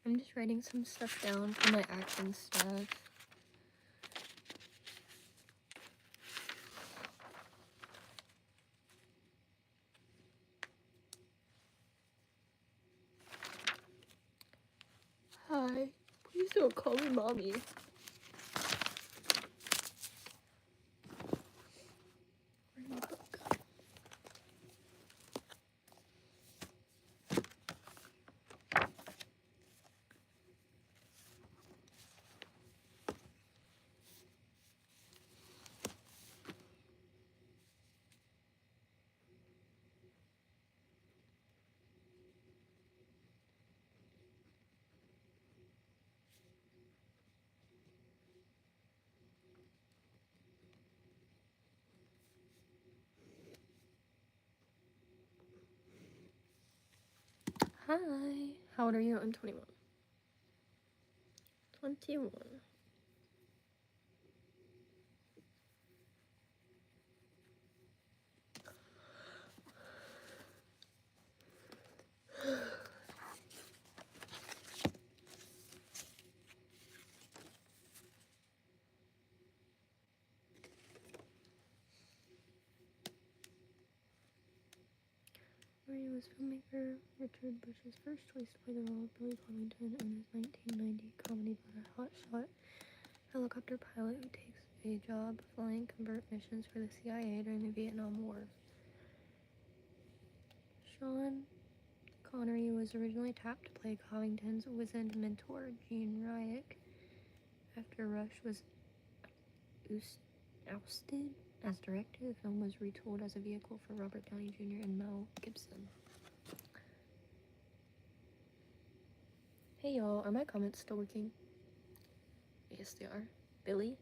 I'm just writing some stuff down for my action stuff. Hi. Please don't call me mommy. Hi. How old are you? I'm 21. 21. Murray was filmmaker Richard Bush's first choice to play the role of Billy Covington in his 1990 comedy about a hotshot helicopter pilot who takes a job flying covert missions for the CIA during the Vietnam War. Sean Connery was originally tapped to play Covington's wizened mentor, Gene Ryak, after Rush was ousted as director. The film was retooled as a vehicle for Robert Downey Jr. and Mel Gibson. Hey y'all, are my comments still working? Yes, they are. Billy?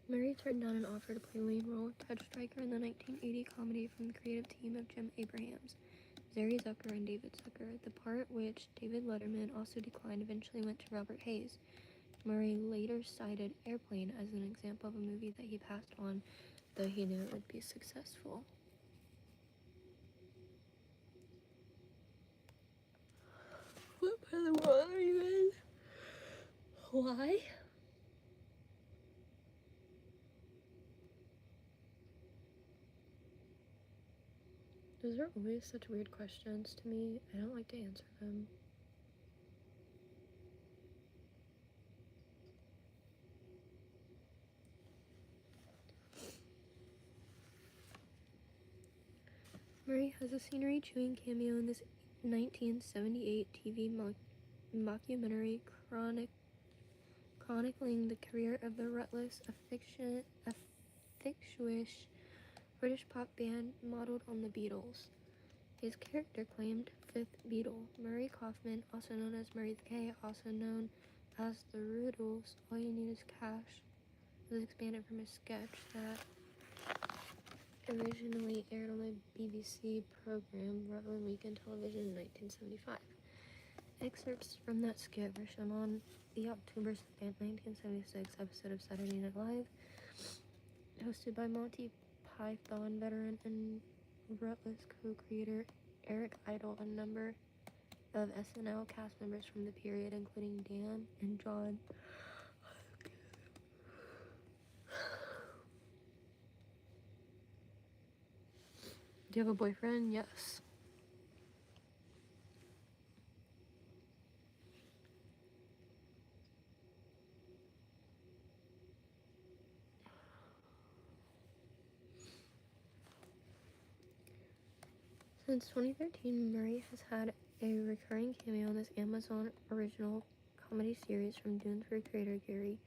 Murray turned down an offer to play the lead role of Ted Stryker in the 1980 comedy from the creative team of Jim Abrahams, Zeri Zucker, and David Zucker. The part, which David Letterman also declined, eventually went to Robert Hayes. Murray later cited Airplane as an example of a movie that he passed on, though he knew it would be successful. What part of the world are you in? Why? Those are always such weird questions to me. I don't like to answer them. Murray has a scenery-chewing cameo in this 1978 TV mockumentary chronicling the career of the Rutless, a fictitious British pop band modeled on the Beatles. His character claimed Fifth Beatle. Murray Kaufman, also known as Murray the K, also known as the Rudels, All You Need Is Cash, was expanded from a sketch that originally aired on the BBC program Rutland Weekend Television in 1975. Excerpts from that skit were shown on the October 2nd, 1976 episode of Saturday Night Live, hosted by Monty Python veteran and Rutless co-creator Eric Idle. A number of SNL cast members from the period, including Dan and John. Do you have a boyfriend? Yes. Since 2013, Murray has had a recurring cameo in this Amazon original comedy series from Doonesbury creator Gary.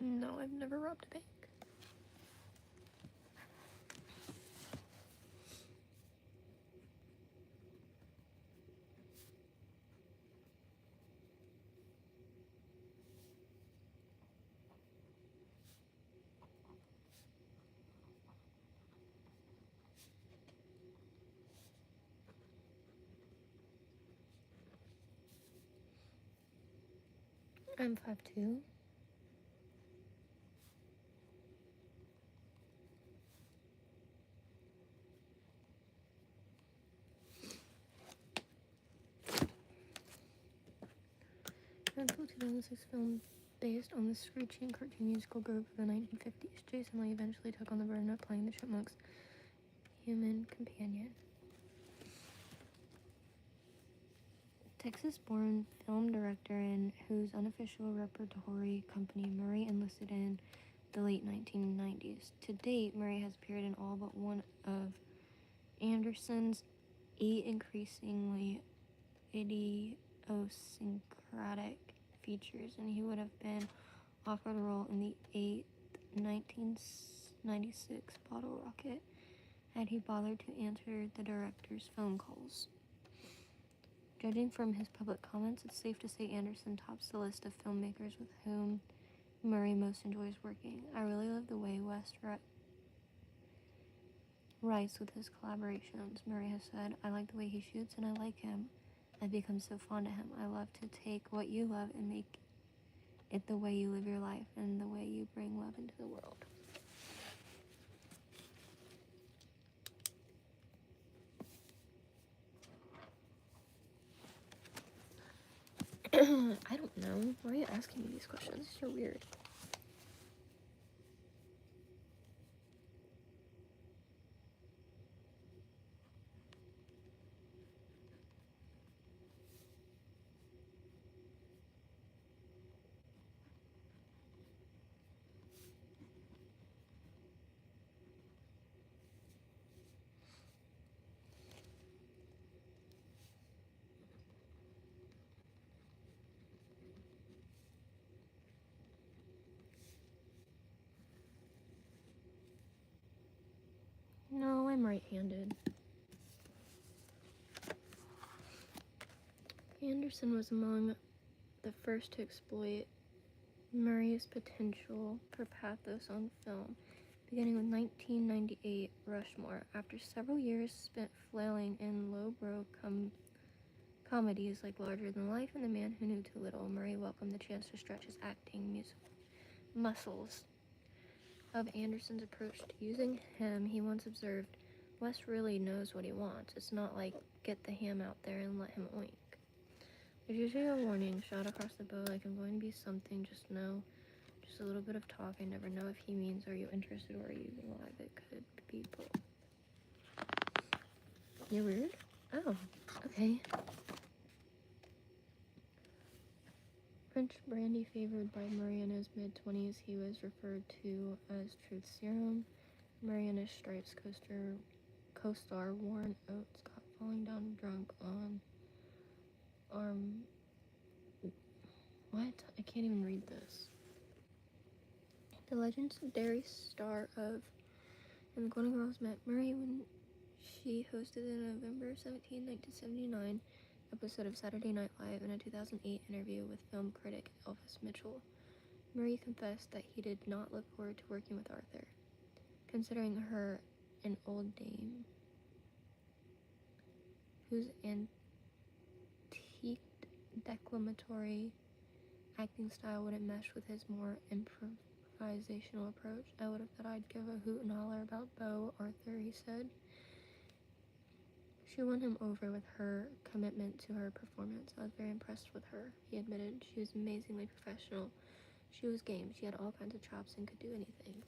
No, I've never robbed a bank. I'm 5'2". Rental 2006 film based on the screeching cartoon musical group of the 1950s. Jason Lee eventually took on the burden of playing the Chipmunks' human companion. Texas-born film director and whose unofficial repertory company Murray enlisted in the late 1990s. To date, Murray has appeared in all but one of Anderson's 8 increasingly idiosyncratic features, and he would have been offered a role in the 8th 1996 Bottle Rocket had he bothered to answer the director's phone calls. Judging from his public comments, it's safe to say Anderson tops the list of filmmakers with whom Murray most enjoys working. I really love the way West writes with his collaborations, Murray has said. I like the way he shoots and I like him. I've become so fond of him. I love to take what you love and make it the way you live your life and the way you bring love into the world. I don't know. Why are you asking me these questions? You're weird. No, I'm right-handed. Anderson was among the first to exploit Murray's potential for pathos on film, beginning with 1998 Rushmore. After several years spent flailing in lowbrow comedies like Larger Than Life and The Man Who Knew Too Little, Murray welcomed the chance to stretch his acting muscles. Of Anderson's approach to using him, he once observed, Wes really knows what he wants. It's not like, get the ham out there and let him oink. There's usually a warning shot across the bow, like I'm going to be something, just know. Just a little bit of talk. I never know if he means, are you interested or are you alive? It could be both. You're weird? Oh, okay. French brandy favored by Murray in his mid-20s, he was referred to as Truth Serum. Murray and his Stripes co-star Warren Oates got falling down drunk on what? I can't even read this. The legendary star of And the Golden Girls met Murray when she hosted the November 17, 1979 episode of Saturday Night Live in a 2008 interview with film critic Elvis Mitchell. Murray confessed that he did not look forward to working with Arthur, considering her an old dame whose antiqued declamatory acting style wouldn't mesh with his more improvisational approach. I would have thought I'd give a hoot and holler about Beau Arthur, he said. She won him over with her commitment to her performance. I was very impressed with her, he admitted. She was amazingly professional. She was game. She had all kinds of chops and could do anything.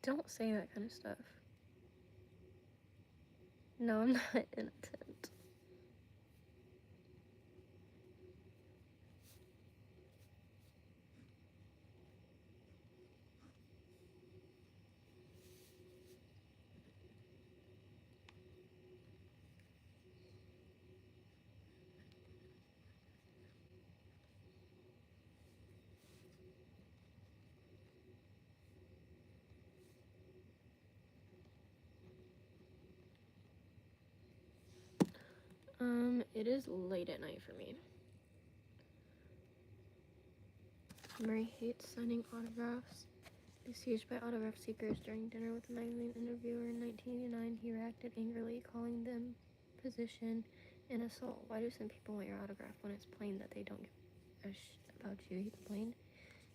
Don't say that kind of stuff. No, I'm not innocent. It is late at night for me. Murray hates signing autographs. Besieged by autograph seekers during dinner with a magazine interviewer in 1989, he reacted angrily, calling them position and assault. Why do some people want your autograph when it's plain that they don't give a shit about you? He complained.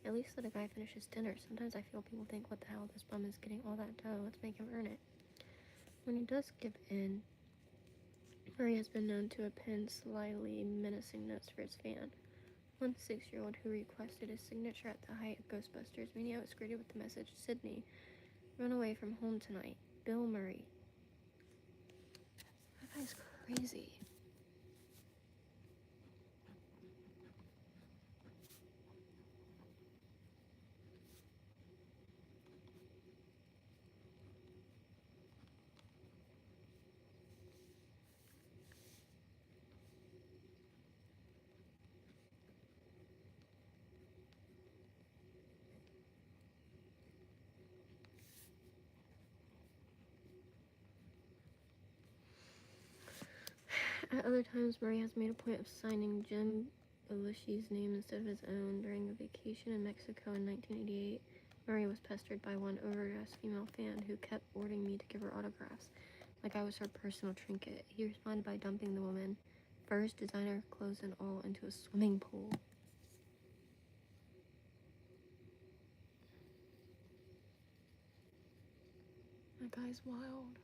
At least let a guy finish his dinner. Sometimes I feel people think, what the hell, this bum is getting all that dough. Let's make him earn it. When he does give in, Murray has been known to append slyly menacing notes for his fan. One 6-year-old who requested his signature at the height of Ghostbusters mania was greeted with the message, Sydney, run away from home tonight. Bill Murray. That guy's crazy. At other times, Murray has made a point of signing Jim Belushi's name instead of his own. During a vacation in Mexico in 1988, Murray was pestered by one over-dressed female fan who kept ordering me to give her autographs, like I was her personal trinket. He responded by dumping the woman, furs, designer clothes and all, into a swimming pool. That guy's wild.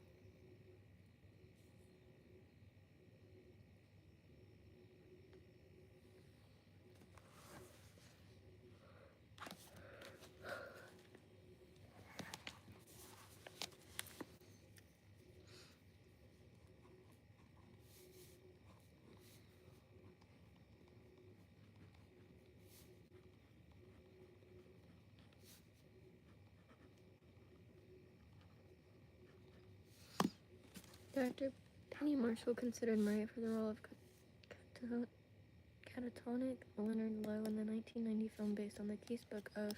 Director Penny Marshall considered Murray for the role of catatonic Leonard Lowe in the 1990 film based on the casebook of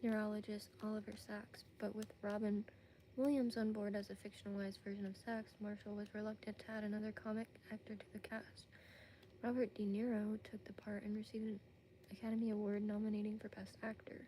neurologist Oliver Sacks, but with Robin Williams on board as a fictionalized version of Sacks, Marshall was reluctant to add another comic actor to the cast. Robert De Niro took the part and received an Academy Award nominating for Best Actor.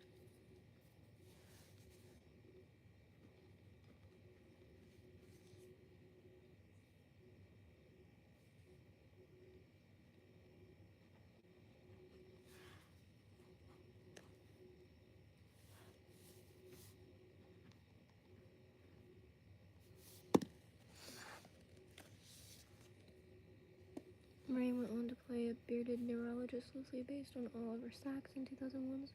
Murray went on to play a bearded neurologist loosely based on Oliver Sacks in 2001's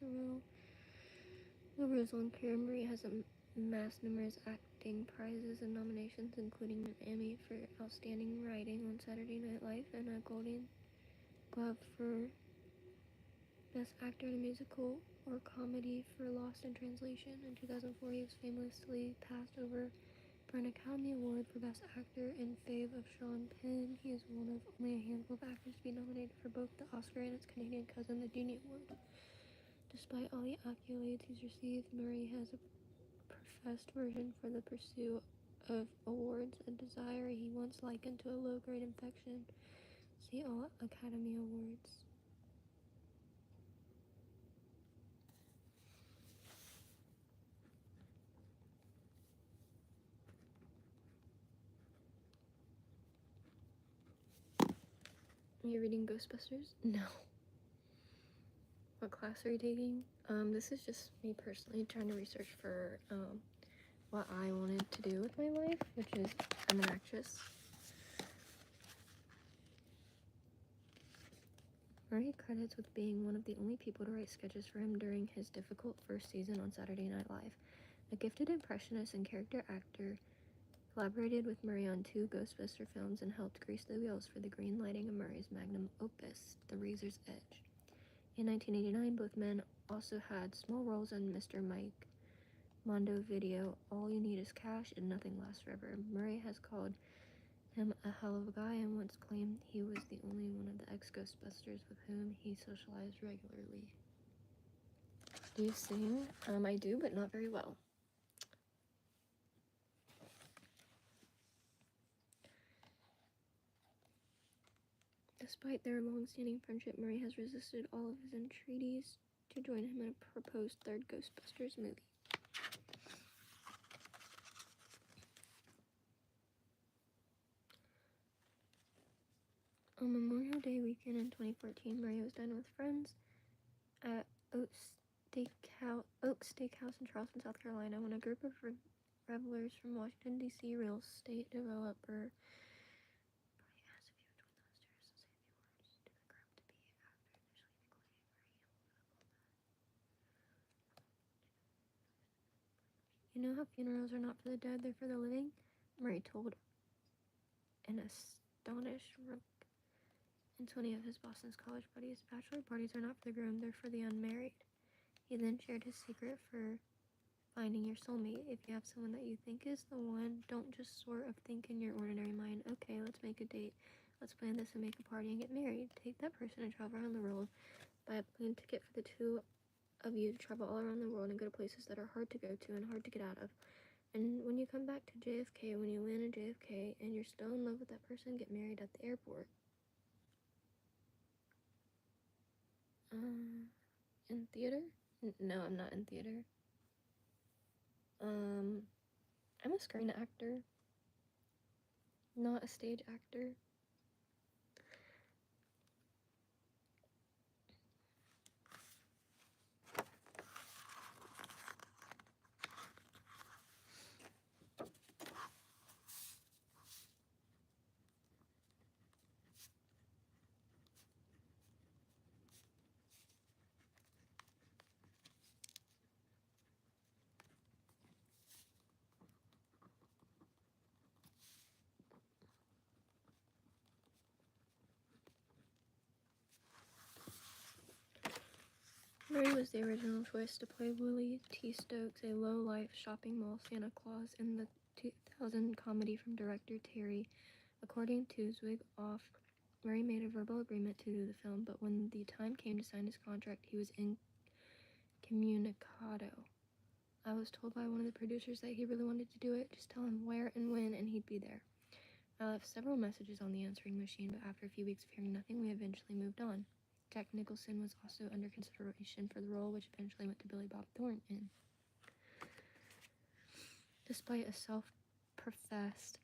The Rosalind Care. Murray has amassed numerous acting prizes and nominations, including an Emmy for Outstanding Writing on Saturday Night Live and a Golden Globe for Best Actor in a Musical or Comedy for Lost in Translation. In 2004, he was famously passed over for an Academy Award for Best Actor in fave of Sean Penn. He is one of only a handful of actors to be nominated for both the Oscar and its Canadian cousin, the Genie Award. Despite all the accolades he's received, Murray has a professed version for the pursuit of awards, a desire he once likened to a low-grade infection. See all Academy Awards. Are you reading Ghostbusters? No. What class are you taking? This is just me personally trying to research for what I wanted to do with my life, which is I'm an actress. Murray credits with being one of the only people to write sketches for him during his difficult first season on Saturday Night Live. A gifted impressionist and character actor, collaborated with Murray on 2 Ghostbuster films and helped grease the wheels for the green lighting of Murray's magnum opus, The Razor's Edge. In 1989, both men also had small roles in Mr. Mike Mondo video, All You Need Is Cash and Nothing Lasts Forever. Murray has called him a hell of a guy and once claimed he was the only one of the ex-Ghostbusters with whom he socialized regularly. Do you sing? I do, but not very well. Despite their long-standing friendship, Murray has resisted all of his entreaties to join him in a proposed third Ghostbusters movie. On Memorial Day weekend in 2014, Murray was dining with friends at Oaks Steakhouse in Charleston, South Carolina, when a group of revelers from Washington, D.C. real estate developer asked if you would join them upstairs and say a few words to the group to be after initially declining Murray. You know how funerals are not for the dead, they're for the living? Murray told an astonished room and 20 of his Boston's college buddies. Bachelor parties are not for the groom, they're for the unmarried. He then shared his secret for finding your soulmate. If you have someone that you think is the one, don't just sort of think in your ordinary mind, okay, let's make a date, let's plan this and make a party and get married. Take that person and travel around the world. Buy a plane ticket for the two of you to travel all around the world and go to places that are hard to go to and hard to get out of. And when you come back to JFK, when you land in JFK and you're still in love with that person, get married at the airport. In theater? No, I'm not in theater. I'm a screen actor, not a stage actor. Murray was the original choice to play Willie T. Stokes, a low-life shopping mall Santa Claus, in the 2000 comedy from director Terry. According to Zwig Off, Murray made a verbal agreement to do the film, but when the time came to sign his contract, he was incommunicado. I was told by one of the producers that he really wanted to do it, just tell him where and when, and he'd be there. I left several messages on the answering machine, but after a few weeks of hearing nothing, we eventually moved on. Jack Nicholson was also under consideration for the role, which eventually went to Billy Bob Thornton. Despite a self-professed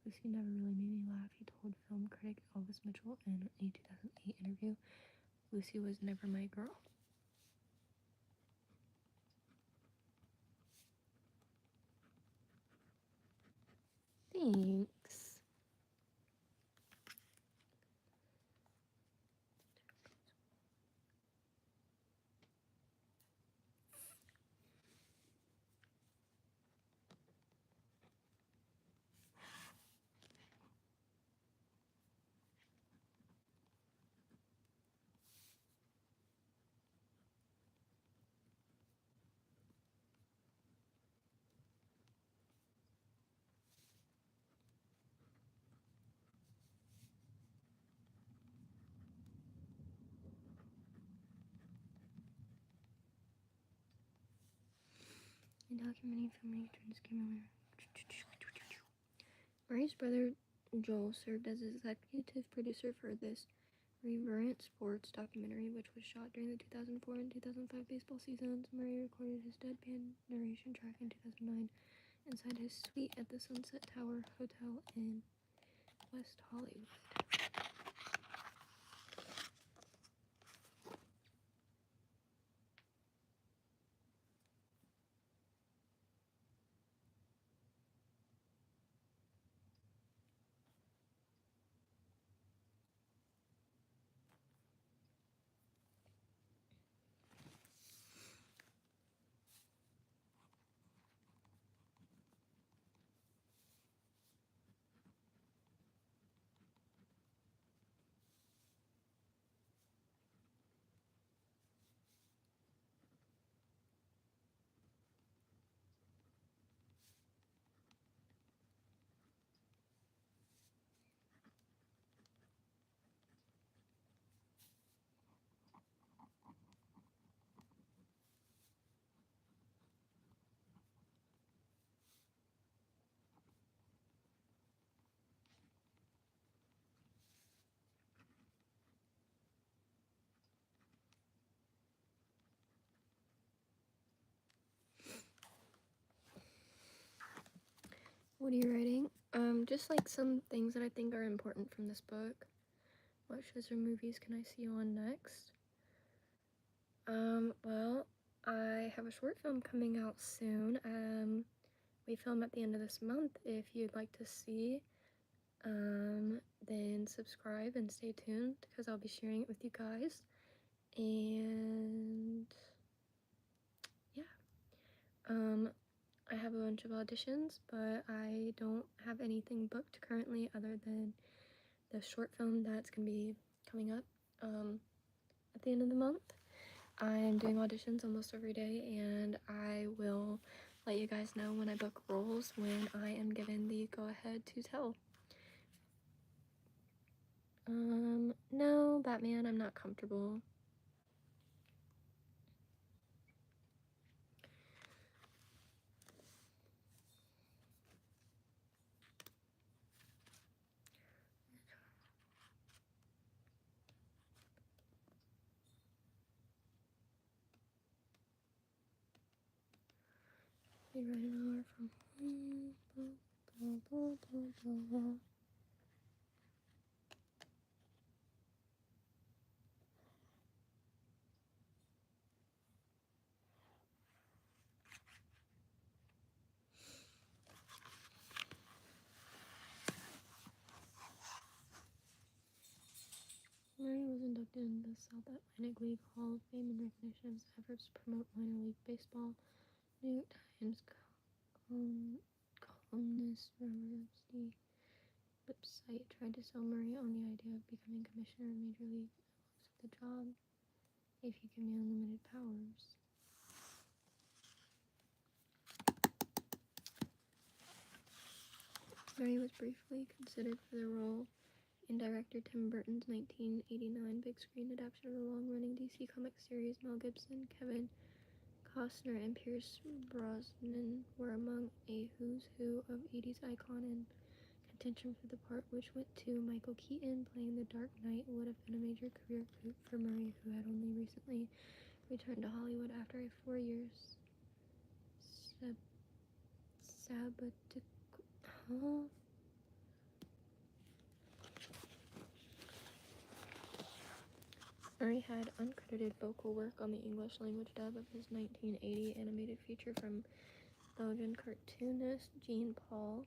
Lucy never really made me laugh, he told film critic Elvis Mitchell in a 2008 interview. Lucy was never my girl. Thanks. Documenting filming turns camera. Murray's brother Joel served as executive producer for this irreverent sports documentary, which was shot during the 2004 and 2005 baseball seasons. Murray recorded his deadpan narration track in 2009 inside his suite at the Sunset Tower Hotel in West Hollywood. What are you writing? Just like some things that I think are important from this book. What shows or movies can I see you on next? Well, I have a short film coming out soon. We film at the end of this month. If you'd like to see, then subscribe and stay tuned because I'll be sharing it with you guys. And yeah, I have a bunch of auditions, but I don't have anything booked currently other than the short film that's gonna be coming up at the end of the month. I'm doing auditions almost every day, and I will let you guys know when I book roles when I am given the go-ahead to tell. No, Batman, I'm not comfortable. Be right an hour from home. Blah, blah, blah, blah, blah. Murray was inducted into the South Atlantic League Hall of Fame in recognition of his efforts to promote minor league baseball. New York Times columnist Robert Epstein website tried to sell Murray on the idea of becoming commissioner of Major League. Looks at the job if you give me unlimited powers. Murray was briefly considered for the role in director Tim Burton's 1989 big screen adaptation of the long-running DC Comics series. Mel Gibson, Kevin Costner, and Pierce Brosnan were among a who's who of 80s icon, and contention for the part, which went to Michael Keaton. Playing the Dark Knight would have been a major career coup for Murray, who had only recently returned to Hollywood after a 4-year sabbatical. Murray had uncredited vocal work on the English language dub of his 1980 animated feature from Belgian cartoonist Jean Paul,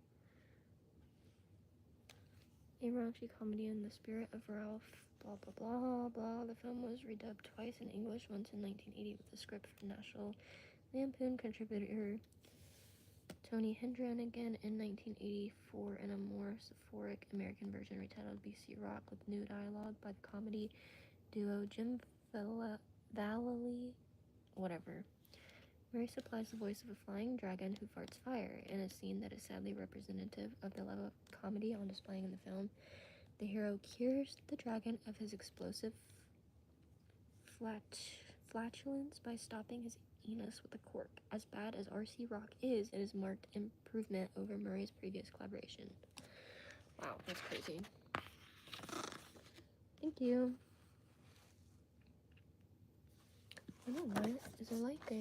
a raunchy comedy in the spirit of Ralph, blah blah blah blah. The film was redubbed twice in English, once in 1980 with a script from National Lampoon contributor Tony Hendren, again in 1984 in a more soporific American version retitled BC Rock with new dialogue by the comedy duo Jim Vallely, whatever. Murray supplies the voice of a flying dragon who farts fire in a scene that is sadly representative of the level of comedy on display in the film. The hero cures the dragon of his explosive flatulence by stopping his anus with a cork. As bad as RC Rock is, it is marked improvement over Murray's previous collaboration. Wow, that's crazy. Thank you. I don't know, what is it like I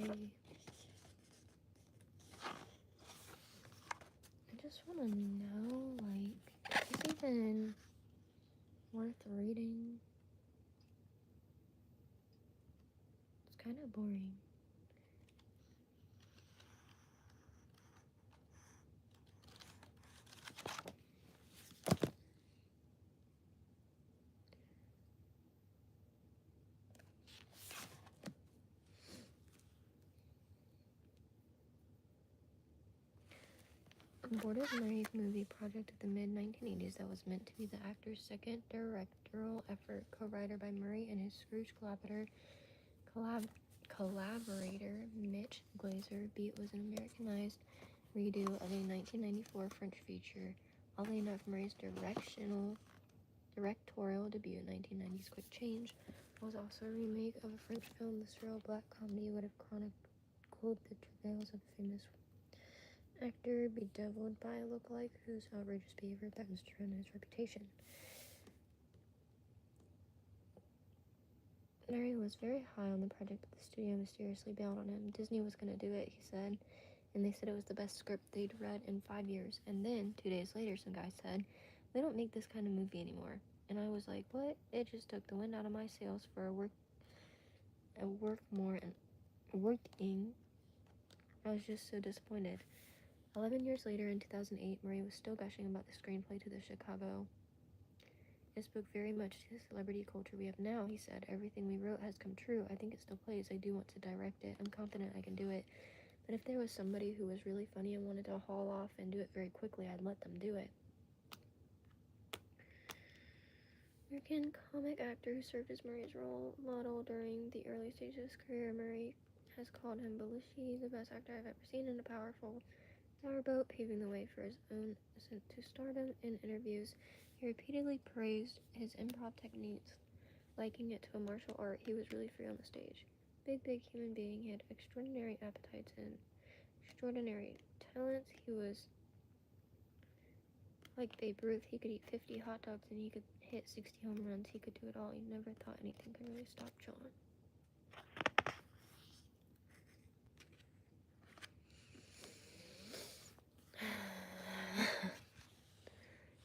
just want to know, like, is this even worth reading? It's kind of boring. Aborted Murray's movie project of the mid-1980s that was meant to be the actor's second directorial effort, co-writer by Murray and his Scrooge collaborator Mitch Glazer. Beat was an Americanized redo of a 1994 French feature. Oddly enough, Murray's directorial debut, 1990's Quick Change, was also a remake of a French film. The surreal black comedy would have chronicled the travails of a famous actor bedeviled by a lookalike whose outrageous behavior threatens to ruin his reputation. Murray was very high on the project, but the studio mysteriously bailed on him. Disney was going to do it, he said, and they said it was the best script they'd read in 5 years. And then 2 days later, some guy said, "They don't make this kind of movie anymore." And I was like, what? It just took the wind out of my sails for working. I was just so disappointed. 11 years later, in 2008, Murray was still gushing about the screenplay to the Chicago. "It spoke very much to the celebrity culture we have now," he said. "Everything we wrote has come true. I think it still plays. I do want to direct it. I'm confident I can do it. But if there was somebody who was really funny and wanted to haul off and do it very quickly, I'd let them do it." American comic actor who served as Murray's role model during the early stages of his career, Murray has called him Belushi, "the best actor I've ever seen in a powerful powerboat, paving the way for his own ascent to stardom." In interviews, he repeatedly praised his improv techniques, liking it to a martial art. He was really free on the stage. Big human being. He had extraordinary appetites and extraordinary talents. He was like Babe Ruth. He could eat 50 hot dogs and he could hit 60 home runs. He could do it all. He never thought anything could really stop John.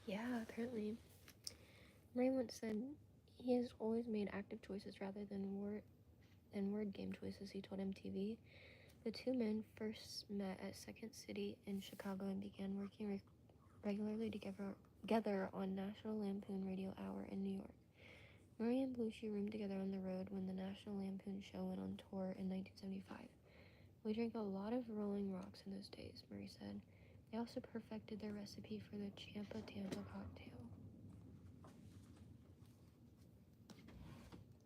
Yeah, apparently. Ray once said he has always made active choices rather than word game choices, he told MTV. The two men first met at Second City in Chicago and began working regularly together on National Lampoon Radio Hour in New York. Murray and Belushi roomed together on the road when the National Lampoon show went on tour in 1975. "We drank a lot of Rolling Rocks in those days," Murray said. They also perfected their recipe for the Champa Tampa cocktail.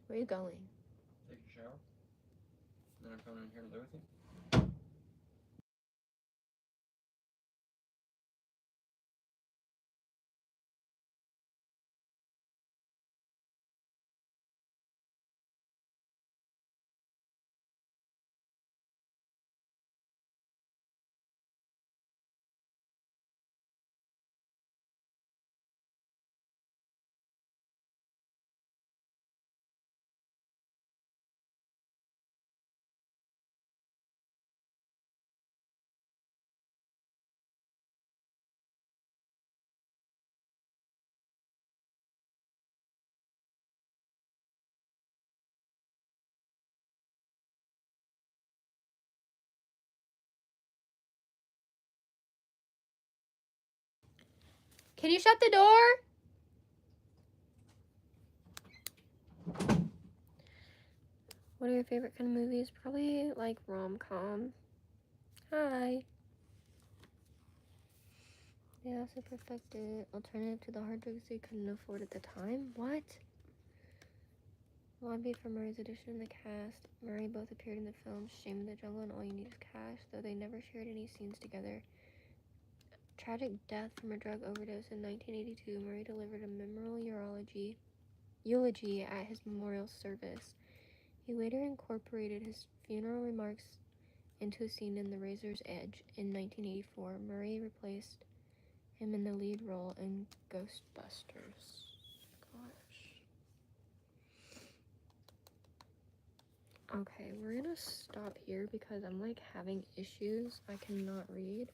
Where are you going? Take a shower. Then I'm coming in here to live with you. Can you shut the door? What are your favorite kind of movies? Probably like rom-com. Hi. They also perfected alternative to the hard drugs they couldn't afford at the time. What? Lobby for Murray's addition in the cast. Murray both appeared in the films Shame in the Jungle and All You Need Is Cash, though they never shared any scenes together. Tragic death from a drug overdose in 1982. Murray delivered a memorable eulogy at his memorial service. He later incorporated his funeral remarks into a scene in The Razor's Edge. In 1984, Murray replaced him in the lead role in Ghostbusters. Gosh. Okay, we're gonna stop here because I'm like having issues. I cannot read.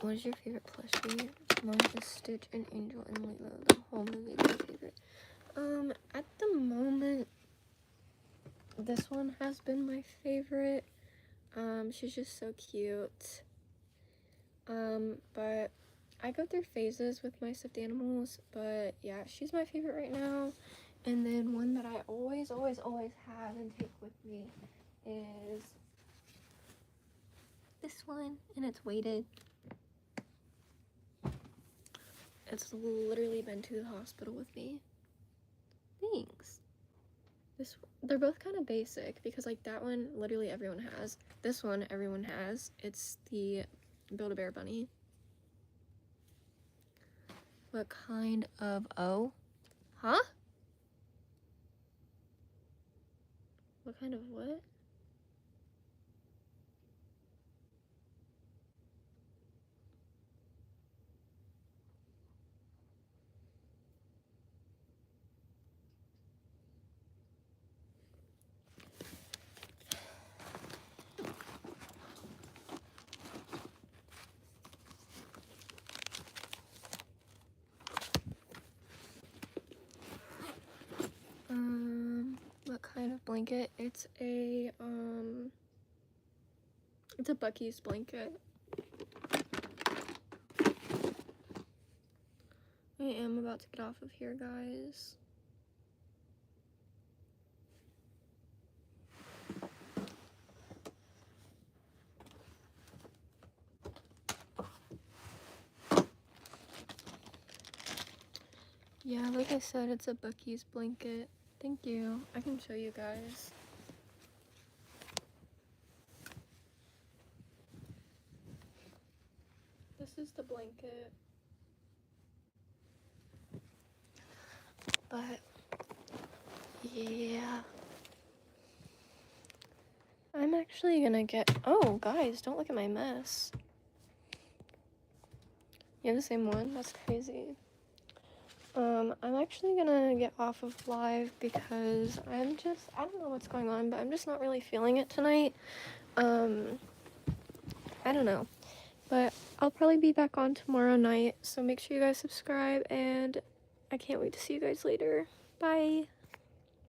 What is your favorite plushie? Mine is Stitch and Angel and Lilo. The whole movie is my favorite. At the moment, this one has been my favorite. She's just so cute. But I go through phases with my stuffed animals, but yeah, she's my favorite right now. And then one that I always have and take with me is this one, and it's weighted. It's literally been to the hospital with me. Thanks. They're both kind of basic because like that one literally everyone has. This one everyone has. It's the Build-A-Bear bunny. What kind of huh? kind of what? What kind of blanket? It's a Bucky's blanket. I am about to get off of here, guys. Yeah, like I said, it's a Bucky's blanket. Thank you. I can show you guys. This is the blanket. But, yeah. I'm actually gonna get... Oh, guys, don't look at my mess. You have the same one? That's crazy. I'm actually gonna get off of live because I don't know what's going on, but I'm just not really feeling it tonight. I don't know. But I'll probably be back on tomorrow night, so make sure you guys subscribe, and I can't wait to see you guys later. Bye!